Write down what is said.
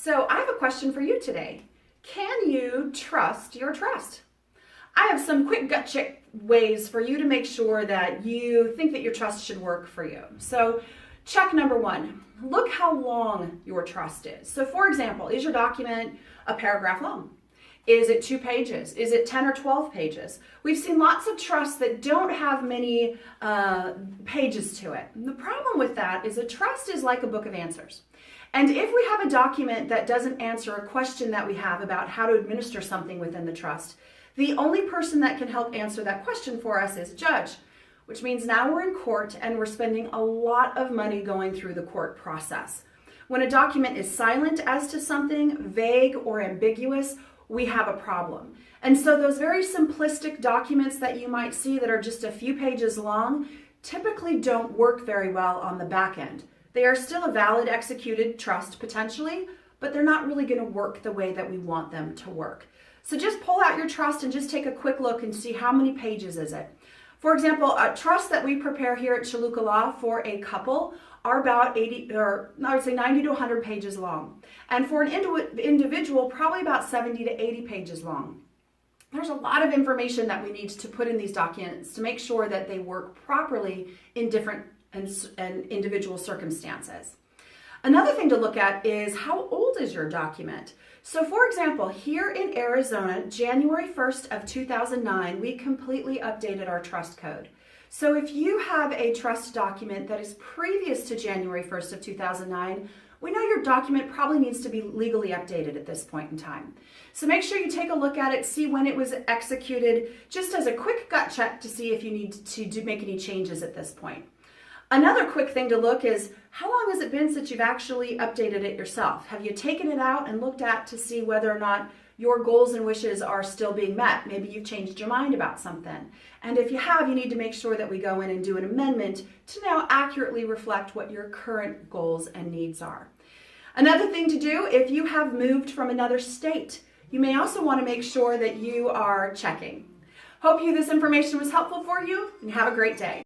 So I have a question for you today. Can you trust your trust? I have some quick gut check ways for you to make sure that you think that your trust should work for you. So check number one, look how long your trust is. So for example, is your document a paragraph long? Is it 2 pages? Is it 10 or 12 pages? We've seen lots of trusts that don't have many pages to it. And the problem with that is a trust is like a book of answers. And if we have a document that doesn't answer a question that we have about how to administer something within the trust, the only person that can help answer that question for us is a judge, which means now we're in court and we're spending a lot of money going through the court process. When a document is silent as to something, vague or ambiguous, we have a problem. And so those very simplistic documents that you might see that are just a few pages long typically don't work very well on the back end. They are still a valid executed trust potentially, but they're not really going to work the way that we want them to work. So just pull out your trust and just take a quick look and see how many pages is it. For example, a trust that we prepare here at Cholewka Law for a couple are about 90 to 100 pages long. And for an individual, probably about 70 to 80 pages long. There's a lot of information that we need to put in these documents to make sure that they work properly in different and individual circumstances. Another thing to look at is how old is your document? So for example, here in Arizona, January 1st of 2009, we completely updated our trust code. So if you have a trust document that is previous to January 1st of 2009, we know your document probably needs to be legally updated at this point in time. So make sure you take a look at it, see when it was executed, just as a quick gut check to see if you need to make any changes at this point. Another quick thing to look is, how long has it been since you've actually updated it yourself? Have you taken it out and looked at to see whether or not your goals and wishes are still being met? Maybe you've changed your mind about something. And if you have, you need to make sure that we go in and do an amendment to now accurately reflect what your current goals and needs are. Another thing to do, if you have moved from another state, you may also want to make sure that you are checking. Hope this information was helpful for you, and have a great day.